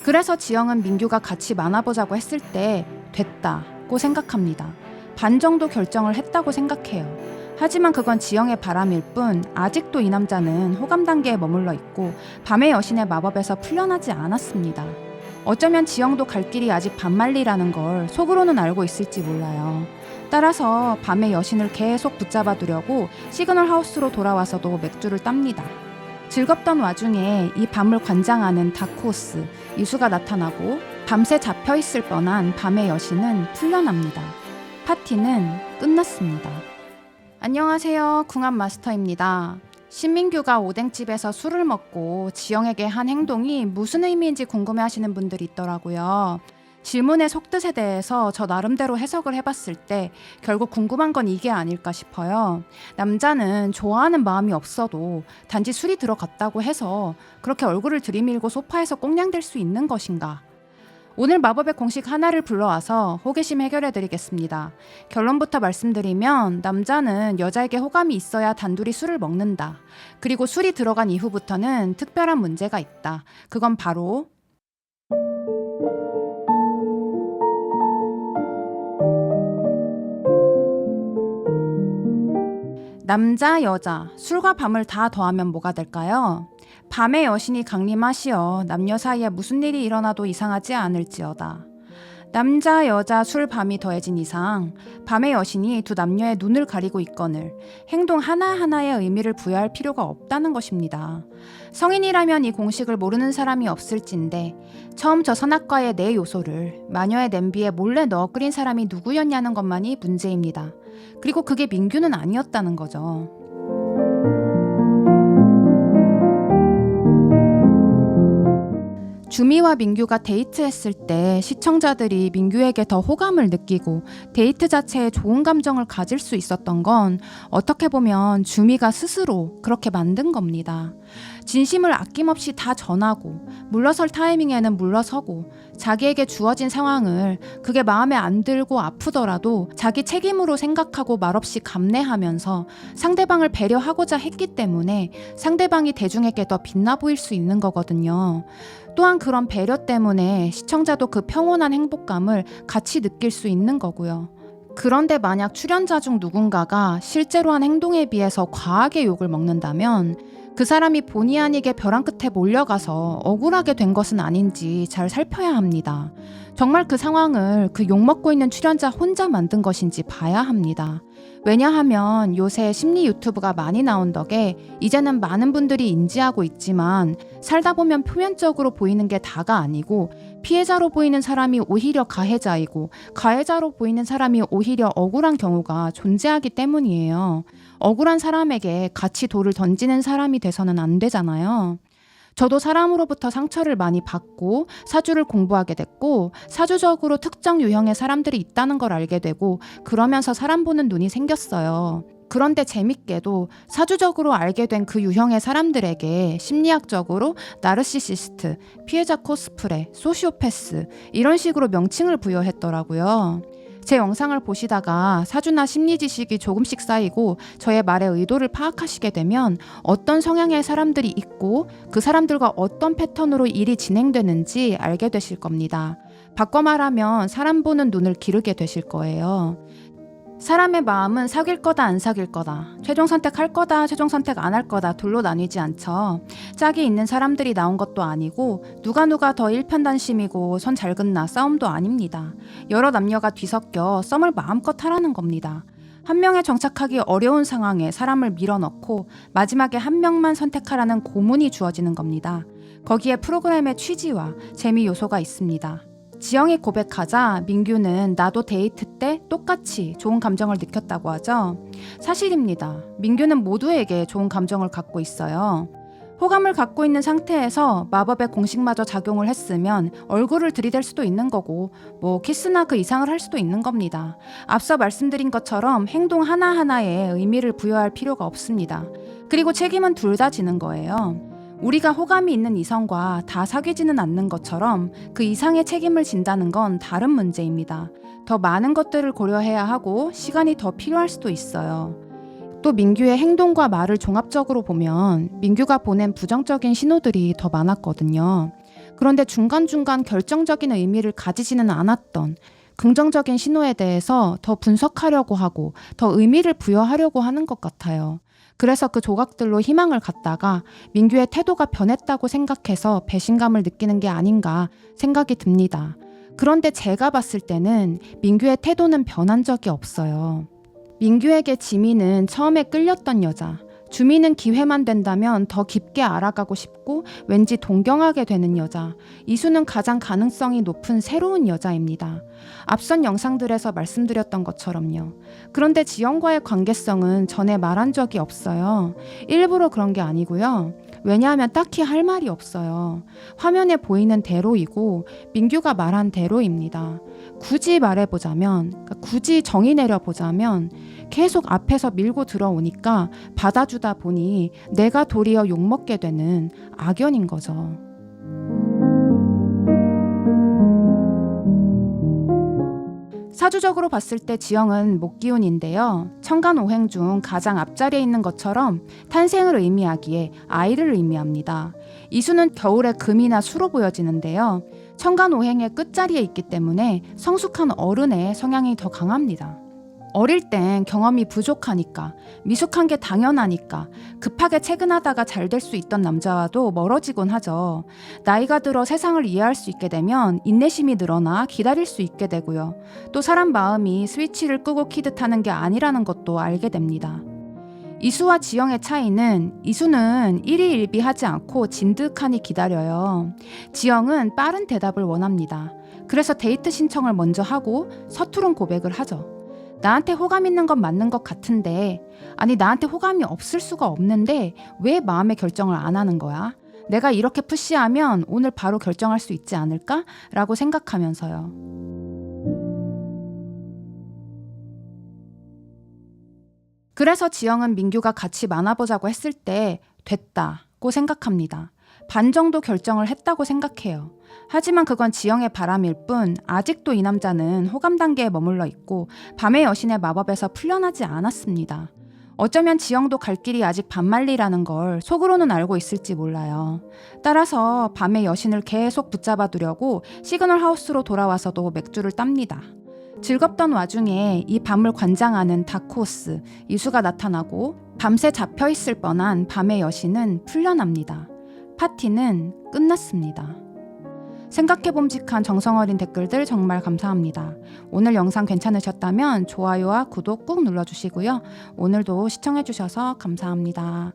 그래서 지영은 민규가 같이 만나보자고 했을 때 됐다고 생각합니다. 반 정도 결정을 했다고 생각해요. 하지만 그건 지영의 바람일 뿐 아직도 이 남자는 호감 단계에 머물러 있고 밤의 여신의 마법에서 풀려나지 않았습니다. 어쩌면 지영도 갈 길이 아직 반만리라는 걸 속으로는 알고 있을지 몰라요. 따라서 밤의 여신을 계속 붙잡아 두려고 시그널 하우스로 돌아와서도 맥주를 땁니다. 즐겁던 와중에 이 밤을 관장하는 다크호스 이수가 나타나고 밤새 잡혀있을 뻔한 밤의 여신은 풀려납니다. 파티는 끝났습니다. 안녕하세요. 궁합 마스터입니다. 신민규가 오뎅집에서 술을 먹고 지영에게 한 행동이 무슨 의미인지 궁금해하시는 분들이 있더라고요. 질문의 속뜻에 대해서 저 나름대로 해석을 해봤을 때 결국 궁금한 건 이게 아닐까 싶어요. 남자는 좋아하는 마음이 없어도 단지 술이 들어갔다고 해서 그렇게 얼굴을 들이밀고 소파에서 꽁냥댈 수 있는 것인가? 오늘 마법의 공식 하나를 불러와서 호기심 해결해드리겠습니다. 결론부터 말씀드리면 남자는 여자에게 호감이 있어야 단둘이 술을 먹는다. 그리고 술이 들어간 이후부터는 특별한 문제가 있다. 그건 바로 남자, 여자, 술과 밤을 다 더하면 뭐가 될까요? 밤의 여신이 강림하시어 남녀 사이에 무슨 일이 일어나도 이상하지 않을지어다. 남자, 여자, 술, 밤이 더해진 이상 밤의 여신이 두 남녀의 눈을 가리고 있거늘 행동 하나하나의 의미를 부여할 필요가 없다는 것입니다. 성인이라면 이 공식을 모르는 사람이 없을진데 처음 저 선악과의 네 요소를 마녀의 냄비에 몰래 넣어 끓인 사람이 누구였냐는 것만이 문제입니다. 그리고 그게 민규는 아니었다는 거죠. 주미와 민규가 데이트했을 때 시청자들이 민규에게 더 호감을 느끼고 데이트 자체에 좋은 감정을 가질 수 있었던 건 어떻게 보면 주미가 스스로 그렇게 만든 겁니다. 진심을 아낌없이 다 전하고 물러설 타이밍에는 물러서고 자기에게 주어진 상황을 그게 마음에 안 들고 아프더라도 자기 책임으로 생각하고 말없이 감내하면서 상대방을 배려하고자 했기 때문에 상대방이 대중에게 더 빛나 보일 수 있는 거거든요. 또한 그런 배려 때문에 시청자도 그 평온한 행복감을 같이 느낄 수 있는 거고요. 그런데 만약 출연자 중 누군가가 실제로 한 행동에 비해서 과하게 욕을 먹는다면 그 사람이 본의 아니게 벼랑 끝에 몰려가서 억울하게 된 것은 아닌지 잘 살펴야 합니다. 정말 그 상황을 그 욕먹고 있는 출연자 혼자 만든 것인지 봐야 합니다. 왜냐하면 요새 심리 유튜브가 많이 나온 덕에 이제는 많은 분들이 인지하고 있지만 살다 보면 표면적으로 보이는 게 다가 아니고 피해자로 보이는 사람이 오히려 가해자이고 가해자로 보이는 사람이 오히려 억울한 경우가 존재하기 때문이에요. 억울한 사람에게 같이 돌을 던지는 사람이 돼서는 안 되잖아요. 저도 사람으로부터 상처를 많이 받고 사주를 공부하게 됐고 사주적으로 특정 유형의 사람들이 있다는 걸 알게 되고 그러면서 사람 보는 눈이 생겼어요. 그런데 재밌게도 사주적으로 알게 된 그 유형의 사람들에게 심리학적으로 나르시시스트, 피해자 코스프레, 소시오패스 이런 식으로 명칭을 부여했더라고요. 제 영상을 보시다가 사주나 심리 지식이 조금씩 쌓이고 저의 말의 의도를 파악하시게 되면 어떤 성향의 사람들이 있고 그 사람들과 어떤 패턴으로 일이 진행되는지 알게 되실 겁니다. 바꿔 말하면 사람 보는 눈을 기르게 되실 거예요. 사람의 마음은 사귈 거다 안 사귈 거다, 최종 선택할 거다 최종 선택 안 할 거다 둘로 나뉘지 않죠. 짝이 있는 사람들이 나온 것도 아니고 누가 더 일편단심이고 선 잘 긋나 싸움도 아닙니다. 여러 남녀가 뒤섞여 썸을 마음껏 하라는 겁니다. 한 명에 정착하기 어려운 상황에 사람을 밀어넣고 마지막에 한 명만 선택하라는 고문이 주어지는 겁니다. 거기에 프로그램의 취지와 재미 요소가 있습니다. 지영이 고백하자 민규는 나도 데이트 때 똑같이 좋은 감정을 느꼈다고 하죠. 사실입니다. 민규는 모두에게 좋은 감정을 갖고 있어요. 호감을 갖고 있는 상태에서 마법의 공식마저 작용을 했으면 얼굴을 들이댈 수도 있는 거고 키스나 그 이상을 할 수도 있는 겁니다. 앞서 말씀드린 것처럼 행동 하나하나에 의미를 부여할 필요가 없습니다. 그리고 책임은 둘 다 지는 거예요. 우리가 호감이 있는 이성과 다 사귀지는 않는 것처럼 그 이상의 책임을 진다는 건 다른 문제입니다. 더 많은 것들을 고려해야 하고 시간이 더 필요할 수도 있어요. 또 민규의 행동과 말을 종합적으로 보면 민규가 보낸 부정적인 신호들이 더 많았거든요. 그런데 중간중간 결정적인 의미를 가지지는 않았던 긍정적인 신호에 대해서 더 분석하려고 하고 더 의미를 부여하려고 하는 것 같아요. 그래서 그 조각들로 희망을 갖다가 민규의 태도가 변했다고 생각해서 배신감을 느끼는 게 아닌가 생각이 듭니다. 그런데 제가 봤을 때는 민규의 태도는 변한 적이 없어요. 민규에게 지민은 처음에 끌렸던 여자, 주민은 기회만 된다면 더 깊게 알아가고 싶고 왠지 동경하게 되는 여자, 이수는 가장 가능성이 높은 새로운 여자입니다. 앞선 영상들에서 말씀드렸던 것처럼요. 그런데 지영과의 관계성은 전에 말한 적이 없어요. 일부러 그런 게 아니고요. 왜냐하면 딱히 할 말이 없어요. 화면에 보이는 대로이고 민규가 말한 대로입니다. 굳이 말해보자면, 굳이 정의 내려보자면 계속 앞에서 밀고 들어오니까 받아주다 보니 내가 도리어 욕먹게 되는 악연인 거죠. 사주적으로 봤을 때 지영은 목기운인데요. 천간오행 중 가장 앞자리에 있는 것처럼 탄생을 의미하기에 아이를 의미합니다. 이수는 겨울에 금이나 수로 보여지는데요. 천간오행의 끝자리에 있기 때문에 성숙한 어른의 성향이 더 강합니다. 어릴 땐 경험이 부족하니까, 미숙한 게 당연하니까 급하게 체근하다가 잘 될 수 있던 남자와도 멀어지곤 하죠. 나이가 들어 세상을 이해할 수 있게 되면 인내심이 늘어나 기다릴 수 있게 되고요. 또 사람 마음이 스위치를 끄고 키듯 하는 게 아니라는 것도 알게 됩니다. 이수와 지영의 차이는 이수는 일희일비하지 않고 진득하니 기다려요. 지영은 빠른 대답을 원합니다. 그래서 데이트 신청을 먼저 하고 서투른 고백을 하죠. 나한테 호감 있는 건 맞는 것 같은데, 아니 나한테 호감이 없을 수가 없는데 왜 마음의 결정을 안 하는 거야? 내가 이렇게 푸시하면 오늘 바로 결정할 수 있지 않을까? 라고 생각하면서요. 그래서 지영은 민규가 같이 만나보자고 했을 때 됐다고 생각합니다. 반 정도 결정을 했다고 생각해요. 하지만 그건 지영의 바람일 뿐 아직도 이 남자는 호감 단계에 머물러 있고 밤의 여신의 마법에서 풀려나지 않았습니다. 어쩌면 지영도 갈 길이 아직 반만리라는 걸 속으로는 알고 있을지 몰라요. 따라서 밤의 여신을 계속 붙잡아 두려고 시그널 하우스로 돌아와서도 맥주를 땁니다. 즐겁던 와중에 이 밤을 관장하는 다크호스 이수가 나타나고 밤새 잡혀있을 뻔한 밤의 여신은 풀려납니다. 파티는 끝났습니다. 생각해봄직한 정성어린 댓글들 정말 감사합니다. 오늘 영상 괜찮으셨다면 좋아요와 구독 꾹 눌러주시고요. 오늘도 시청해주셔서 감사합니다.